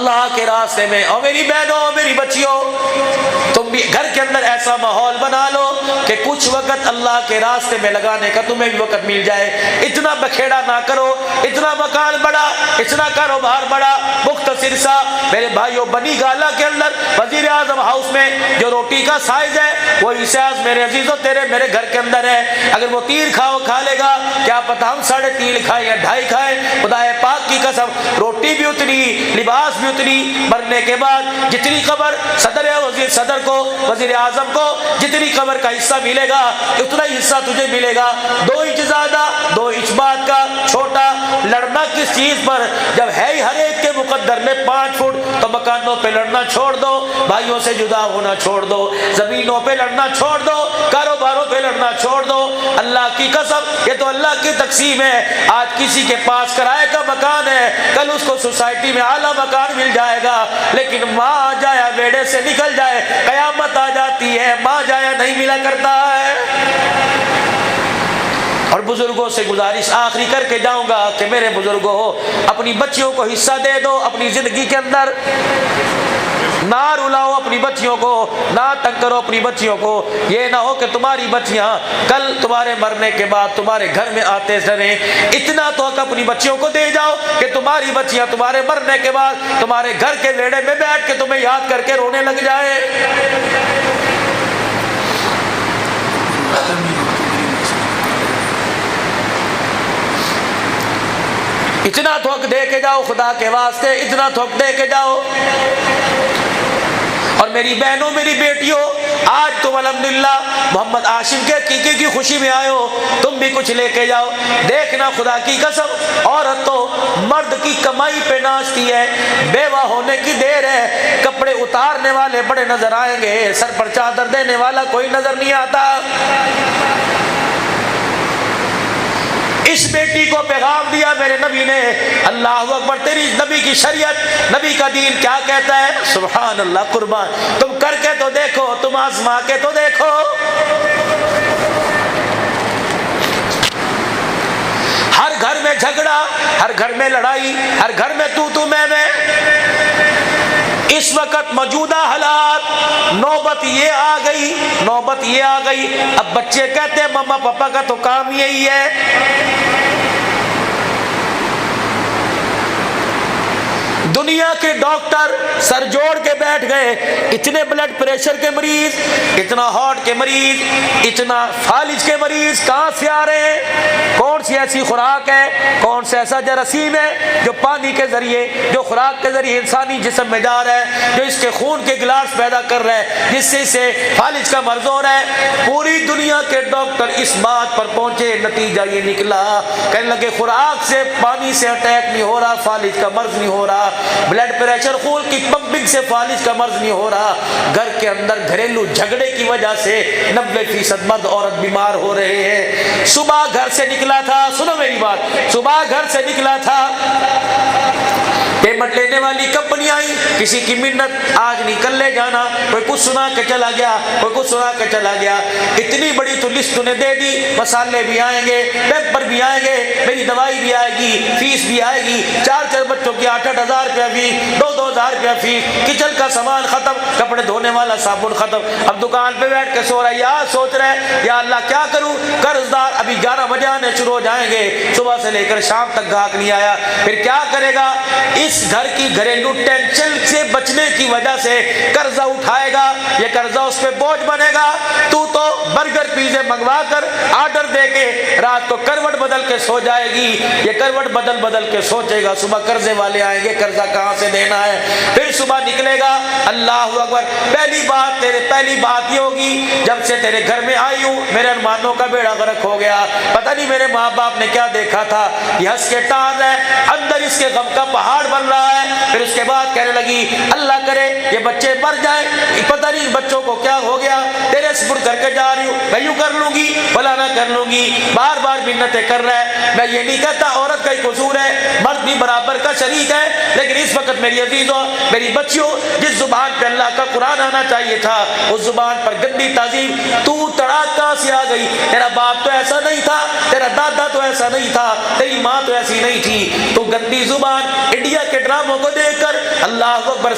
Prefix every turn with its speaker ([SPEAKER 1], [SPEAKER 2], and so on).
[SPEAKER 1] اللہ کے راستے میں. اور میری بہنوں میری بچیوں تم بھی گھر کے اندر ایسا ماحول بنا لو کہ کچھ وقت اللہ کے راستے میں لگانے کا تمہیں بھی وقت مل جائے. اتنا بکھیڑا نہ کرو, اتنا مکان بڑا, اتنا کاروبار بڑا. مختصر سا میرے بھائیوں, بنی گالا کے اندر وزیر اعظم ہاؤس میں جو روٹی کا سائز ہے وہی سائز میرے عزیزوں تیرے میرے گھر کے اندر ہے. اگر وہ 3 کھا لے گا, کیا پتا ہم 3.5 کھائیں یا 2.5 کھائیں. خدا پاک کی قسم روٹی بھی اتنی, لباس بھی اتنی. مرنے کے بعد جتنی قبر صدر کو وزیر اعظم کو جتنی قبر کا حصہ ملے گا اتنا ہی حصہ تجھے ملے گا. 2 انچ زیادہ 2 انچ بعد کا چھوٹا. لڑنا کس چیز پر؟ جب ہے ہی ہر ایک کے مقدر میں 5 فٹ, تو مکانوں پہ لڑنا چھوڑ دو, بھائیوں سے جدا ہونا چھوڑ دو, زمینوں پہ لڑنا چھوڑ دو, کاروباروں پہ لڑنا چھوڑ دو. اللہ کی قسم یہ تو اللہ کی تقسیم ہے. آج کسی کے پاس کرائے کا مکان ہے, کل اس کو سوسائٹی میں اعلیٰ مکان مل جائے گا, لیکن ماں جایا بیڑے سے نکل جائے قیامت آ جاتی ہے, ماں جایا نہیں ملا کرتا ہے. اور بزرگوں سے گزارش آخری کر کے جاؤں گا کہ میرے بزرگوں اپنی بچیوں کو حصہ دے دو اپنی زندگی کے اندر. نہ رلاؤ اپنی بچیوں کو, نہ تنگ کرو اپنی بچیوں کو. یہ نہ ہو کہ تمہاری بچیاں کل تمہارے مرنے کے بعد تمہارے گھر میں آتے رہیں. اتنا تو حق اپنی بچیوں کو دے جاؤ کہ تمہاری بچیاں تمہارے مرنے کے بعد تمہارے گھر کے ویڑے میں بیٹھ کے تمہیں یاد کر کے رونے لگ جائے. اتنا تو حق دے کے جاؤ خدا کے واسطے, اتنا تو حق دے کے جاؤ. اور میری بہنوں میری بیٹیوں, آج تم الحمدللہ محمد عاشم کے عقیقے کی خوشی میں آئے ہو, تم بھی کچھ لے کے جاؤ. دیکھنا خدا کی قسم عورت تو مرد کی کمائی پہ ناچتی ہے. بیوہ ہونے کی دیر ہے, کپڑے اتارنے والے بڑے نظر آئیں گے, سر پر چادر دینے والا کوئی نظر نہیں آتا. اس بیٹی کو پیغام دیا میرے نبی نے, اللہ اکبر, تیری نبی کی شریعت نبی کا دین کیا کہتا ہے. سبحان اللہ, قربان. تم کر کے تو دیکھو, تم آزما کے تو دیکھو. ہر گھر میں جھگڑا, ہر گھر میں لڑائی, ہر گھر میں تو میں. اس وقت موجودہ حالات, نوبت یہ آ گئی. اب بچے کہتے ہیں مما پاپا کا تو کام یہی ہے. دنیا کے ڈاکٹر سر جوڑ کے بیٹھ گئے, اتنے بلڈ پریشر کے مریض, اتنا ہارٹ کے مریض, اتنا فالج کے مریض کہاں سے آ رہے ہیں؟ کون سی ایسی خوراک ہے, کون سا ایسا جراثیم ہے جو پانی کے ذریعے, جو خوراک کے ذریعے انسانی جسم میں جا رہا ہے, جو اس کے خون کے گلاس پیدا کر رہا ہے, جس سے اسے فالج کا مرض ہو رہا ہے. پوری دنیا کے ڈاکٹر اس بات پر پہنچے, نتیجہ یہ نکلا, کہنے لگے خوراک سے پانی سے اٹیک نہیں ہو رہا, فالج کا مرض نہیں ہو رہا, بلڈ پریشر خون کی پمپنگ سے فالج کا مرض نہیں ہو رہا, گھر کے اندر گھریلو جھگڑے کی وجہ سے 90% مرد عورت بیمار ہو رہے ہیں. صبح گھر سے نکلا تھا, سنو میری بات, صبح گھر سے نکلا تھا, پیمنٹ لینے والی کمپنی آئی, کسی کی منت آج نہیں کل لے جانا, کوئی کچھ سنا کے چلا گیا, کوئی کچھ سنا کے چلا گیا. اتنی بڑی تو لسٹ نے دے دی, مسالے بھی آئیں گے, پیپر بھی آئیں گے, میری دوائی بھی آئے گی, فیس بھی آئے گی, 4 بچوں کی 8-8 ہزار روپیہ فیس, 2-2 ہزار روپیہ فیس, کچن کا سامان ختم, کپڑے دھونے والا صابن ختم. اب دکان پہ بیٹھ کے سو رہا ہے, یا سوچ رہے یا اللہ کیا کروں, قرض دار ابھی 11 بجے آنے شروع ہو جائیں گے, صبح سے لے کر شام تک گاہک نہیں آیا, پھر کیا کرے گا. اس گھر کی گھریلو ٹینشن سے بچنے کی وجہ سے قرضہ اٹھائے گا, یہ قرضہ اس پہ بوجھ بنے گا. تو برگر پیزے منگوا کر آرڈر دے کے رات کو کروٹ بدل کے سو جائے گی, یہ کروٹ بدل کے سوچے گا, صبح قرضے والے آئیں گے, قرضہ کہاں سے دینا ہے. پھر صبح نکلے گا, اللہ اکبر, پہلی بات یہ ہوگی, جب سے تیرے گھر میں آئی ہوں میرے ارمانوں کا بیڑا غرق ہو گیا, پتہ نہیں میرے ماں باپ نے کیا دیکھا تھا, یہ ہنس کے ٹان ہے, اندر اس کے غم کا پہاڑ بن رہا ہے. پھر اس کے بعد کہنے لگی اللہ کرے یہ بچے مر جائیں, پتہ نہیں بچوں کو کیا ہو گیا, تیرے سپرد کر کے جا رہی ہوں, میں یوں کر لوں گی بھلا نہ کر لوں گی, بار بار منتیں کر رہا ہے. میں یہ نہیں کہتا عورت کا ہی قصور ہے, مرد بھی برابر کا شریک ہے, لیکن اس اس وقت میری عزیزوں میری بچیوں جس زبان پہ اللہ کا قرآن آنا چاہیے تھا اس زبان پر گندی تعظیم تو تڑاک کہاں سے آ گئی؟ تیرا باپ تو ایسا نہیں تھا، تیرا دادا تو ایسا نہیں تھا، تیری ماں تو ایسی نہیں تھی، تو گندی زبان انڈیا کے ڈراموں کو دیکھ کر اللہ اکبر